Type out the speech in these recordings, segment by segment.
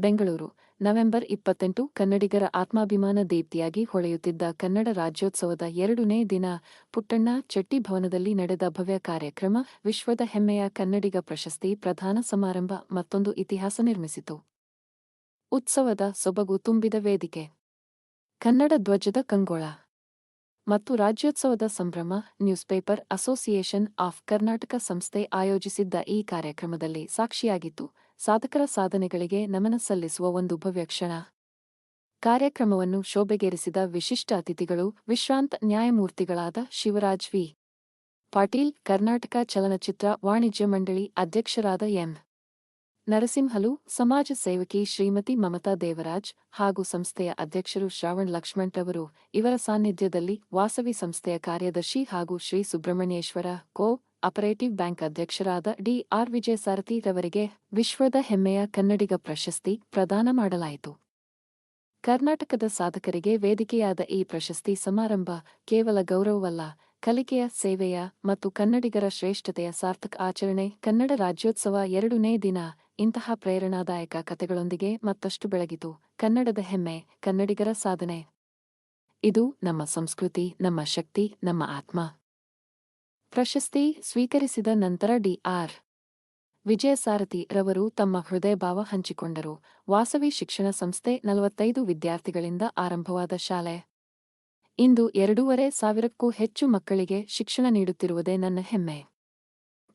Bengaluru, November 28 ಕನ್ನಡಿಗರ ಆತ್ಮಾಭಿಮಾನ ದೀಪ್ತಿಯಾಗಿ ಹೊಳೆಯುತ್ತಿದ್ದ ಕನ್ನಡ ರಾಜ್ಯೋತ್ಸವದ 2ನೇ ದಿನ ಪುಟ್ಟಣ್ಣ ಚೆಟ್ಟಿ ಭವನದಲ್ಲಿ ನಡೆದ ಭವ್ಯ ಕಾರ್ಯಕ್ರಮ ವಿಶ್ವದ ಹೆಮ್ಮೆಯ ಕನ್ನಡಿಗ ಪ್ರಶಸ್ತಿ ಪ್ರದಾನ ಸಮಾರಂಭ ಮತ್ತೊಂದು ಇತಿಹಾಸ ನಿರ್ಮಿಸಿತು. ಉತ್ಸವದ ಸೊಬಗು ತುಂಬಿದ ವೇದಿಕೆ, ಕನ್ನಡ ಧ್ವಜದ ಕಂಗೊಳ ಮತ್ತು ರಾಜ್ಯೋತ್ಸವದ ಸಂಭ್ರಮ. News paper association of Karnataka ಸಂಸ್ಥೆ ಆಯೋಜಿಸಿದ್ದ ಈ ಕಾರ್ಯಕ್ರಮದಲ್ಲಿ ಸಾಕ್ಷಿಯಾಗಿತ್ತು. ಸಾಧಕರ ಸಾಧನೆಗಳಿಗೆ ನಮನ ಸಲ್ಲಿಸುವ ಒಂದು ಭವ್ಯ ಕ್ಷಣ. ಕಾರ್ಯಕ್ರಮವನ್ನು ಶೋಭೆಗೇರಿಸಿದ ವಿಶಿಷ್ಟ ಅತಿಥಿಗಳು ವಿಶ್ರಾಂತ ನ್ಯಾಯಮೂರ್ತಿಗಳಾದ ಶಿವರಾಜ್ ವಿ. ಪಾಟೀಲ್, ಕರ್ನಾಟಕ ಚಲನಚಿತ್ರ ವಾಣಿಜ್ಯ ಮಂಡಳಿ ಅಧ್ಯಕ್ಷರಾದ ಎಂ. ನರಸಿಂಹಲು, ಸಮಾಜ ಸೇವಕಿ ಶ್ರೀಮತಿ ಮಮತಾ ದೇವರಾಜ್ ಹಾಗೂ ಸಂಸ್ಥೆಯ ಅಧ್ಯಕ್ಷರು ಶ್ರಾವಣ್ ಲಕ್ಷ್ಮಣ್ ರವರು. ಇವರ ಸಾನ್ನಿಧ್ಯದಲ್ಲಿ ವಾಸವಿ ಸಂಸ್ಥೆಯ ಕಾರ್ಯದರ್ಶಿ ಹಾಗೂ Shri Subrahmanyeshwara cooperative bank ಅಧ್ಯಕ್ಷರಾದ ಡಿ. ಆರ್. ವಿಜಯಸಾರಥಿ ರವರಿಗೆ ವಿಶ್ವದ ಹೆಮ್ಮೆಯ ಕನ್ನಡಿಗ ಪ್ರಶಸ್ತಿ ಪ್ರದಾನ ಮಾಡಲಾಯಿತು. ಕರ್ನಾಟಕದ ಸಾಧಕರಿಗೆ ವೇದಿಕೆಯಾದ ಈ ಪ್ರಶಸ್ತಿ ಸಮಾರಂಭ ಕೇವಲ ಗೌರವವಲ್ಲ, ಕಲಿಕೆಯ, ಸೇವೆಯ ಮತ್ತು ಕನ್ನಡಿಗರ ಶ್ರೇಷ್ಠತೆಯ ಸಾರ್ಥಕ ಆಚರಣೆ. ಕನ್ನಡ ರಾಜ್ಯೋತ್ಸವ 2ನೇ ದಿನ ಇಂತಹ ಪ್ರೇರಣಾದಾಯಕ ಕಥೆಗಳೊಂದಿಗೆ ಮತ್ತಷ್ಟು ಬೆಳಗಿತು. ಕನ್ನಡದ ಹೆಮ್ಮೆ, ಕನ್ನಡಿಗರ ಸಾಧನೆ. ಇದು ನಮ್ಮ ಸಂಸ್ಕೃತಿ, ನಮ್ಮ ಶಕ್ತಿ, ನಮ್ಮ ಆತ್ಮ. ಪ್ರಶಸ್ತಿ ಸ್ವೀಕರಿಸಿದ ನಂತರ ಡಿ. ಆರ್. ವಿಜಯಸಾರಥಿ ರವರು ತಮ್ಮ ಹೃದಯಭಾವ ಹಂಚಿಕೊಂಡರು. ವಾಸವಿ ಶಿಕ್ಷಣ ಸಂಸ್ಥೆ 45 ವಿದ್ಯಾರ್ಥಿಗಳಿಂದ ಆರಂಭವಾದ ಶಾಲೆ ಇಂದು 2,500ಕ್ಕೂ ಹೆಚ್ಚು ಮಕ್ಕಳಿಗೆ ಶಿಕ್ಷಣ ನೀಡುತ್ತಿರುವುದೇ ನನ್ನ ಹೆಮ್ಮೆ.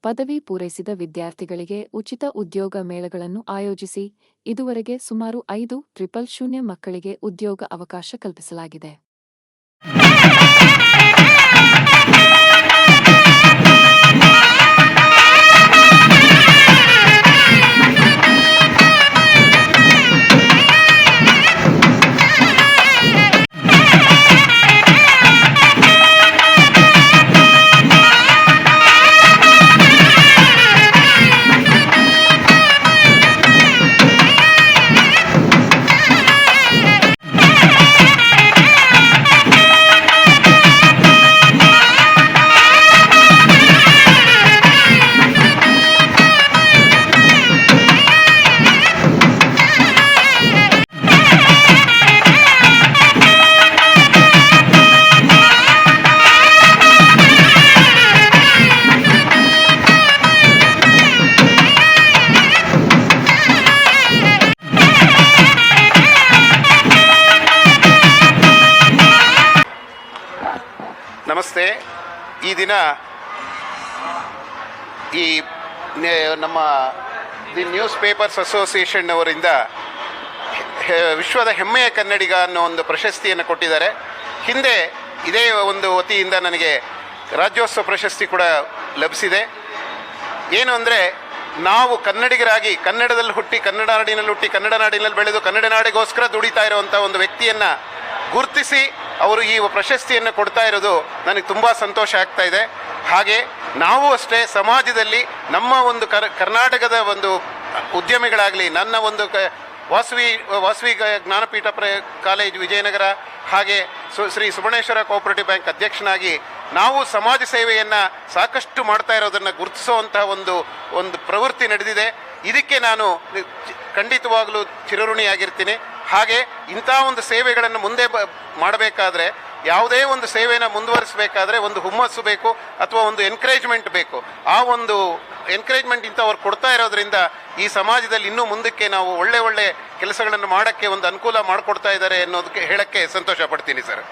ಪದವಿ ಪೂರೈಸಿದ ವಿದ್ಯಾರ್ಥಿಗಳಿಗೆ ಉಚಿತ ಉದ್ಯೋಗ ಮೇಳಗಳನ್ನು ಆಯೋಜಿಸಿ ಇದುವರೆಗೆ ಸುಮಾರು 5,000 ಮಕ್ಕಳಿಗೆ ಉದ್ಯೋಗ ಅವಕಾಶ ಕಲ್ಪಿಸಲಾಗಿದೆ. ನಮಸ್ತೆ. ಈ ದಿನ ನಮ್ಮ ದಿ ನ್ಯೂಸ್ ಪೇಪರ್ಸ್ ಅಸೋಸಿಯೇಷನ್ ಅವರಿಂದ ವಿಶ್ವದ ಹೆಮ್ಮೆಯ ಕನ್ನಡಿಗ ಅನ್ನೋ ಒಂದು ಪ್ರಶಸ್ತಿಯನ್ನು ಕೊಟ್ಟಿದ್ದಾರೆ. ಹಿಂದೆ ಇದೇ ಒಂದು ವತಿಯಿಂದ ನನಗೆ ರಾಜ್ಯೋತ್ಸವ ಪ್ರಶಸ್ತಿ ಕೂಡ ಲಭಿಸಿದೆ. ಏನು ಅಂದರೆ, ನಾವು ಕನ್ನಡಿಗರಾಗಿ ಕನ್ನಡದಲ್ಲಿ ಹುಟ್ಟಿ, ಕನ್ನಡ ನಾಡಿನಲ್ಲಿ ಬೆಳೆದು ಕನ್ನಡ ನಾಡಿಗೋಸ್ಕರ ದುಡಿತಾ ಇರುವಂಥ ಒಂದು ವ್ಯಕ್ತಿಯನ್ನು ಗುರುತಿಸಿ ಅವರು ಈ ಪ್ರಶಸ್ತಿಯನ್ನು ಕೊಡ್ತಾ ಇರೋದು ನನಗೆ ತುಂಬ ಸಂತೋಷ ಆಗ್ತಾ ಇದೆ. ಹಾಗೆ ನಾವು ಅಷ್ಟೇ ಸಮಾಜದಲ್ಲಿ ನಮ್ಮ ಒಂದು ಕರ್ನಾಟಕದ ಒಂದು ಉದ್ಯಮಿಗಳಾಗಲಿ, ನನ್ನ ಒಂದು ವಾಸವಿ ಜ್ಞಾನಪೀಠ ಕಾಲೇಜ್ ವಿಜಯನಗರ, ಹಾಗೆ ಶ್ರೀ ಸುಬ್ರಹ್ಮಣ್ಯೇಶ್ವರ ಕೋಆಪರೇಟಿವ್ ಬ್ಯಾಂಕ್ ಅಧ್ಯಕ್ಷನಾಗಿ ನಾವು ಸಮಾಜ ಸೇವೆಯನ್ನು ಸಾಕಷ್ಟು ಮಾಡ್ತಾ ಇರೋದನ್ನು ಗುರುತಿಸುವಂತಹ ಒಂದು ಪ್ರವೃತ್ತಿ ನಡೆದಿದೆ. ಇದಕ್ಕೆ ನಾನು ಖಂಡಿತವಾಗಲೂ ಚಿರಋಣಿಯಾಗಿರ್ತೀನಿ. ಹಾಗೆ ಇಂಥ ಒಂದು ಸೇವೆಗಳನ್ನು ಮುಂದೆ ಮಾಡಬೇಕಾದ್ರೆ, ಯಾವುದೇ ಒಂದು ಸೇವೆಯನ್ನು ಮುಂದುವರಿಸಬೇಕಾದ್ರೆ ಒಂದು ಹುಮ್ಮಸ್ಸು ಬೇಕು ಅಥವಾ ಒಂದು ಎನ್ಕರೇಜ್ಮೆಂಟ್ ಬೇಕು. ಆ ಒಂದು ಎನ್ಕರೇಜ್ಮೆಂಟ್ ಇಂಥವ್ರು ಕೊಡ್ತಾ ಇರೋದ್ರಿಂದ ಈ ಸಮಾಜದಲ್ಲಿ ಇನ್ನೂ ಮುಂದಕ್ಕೆ ನಾವು ಒಳ್ಳೆ ಕೆಲಸಗಳನ್ನು ಮಾಡೋಕ್ಕೆ ಒಂದು ಅನುಕೂಲ ಮಾಡಿಕೊಡ್ತಾ ಇದ್ದಾರೆ ಅನ್ನೋದಕ್ಕೆ ಹೇಳೋಕ್ಕೆ ಸಂತೋಷ ಪಡ್ತೀನಿ ಸರ್.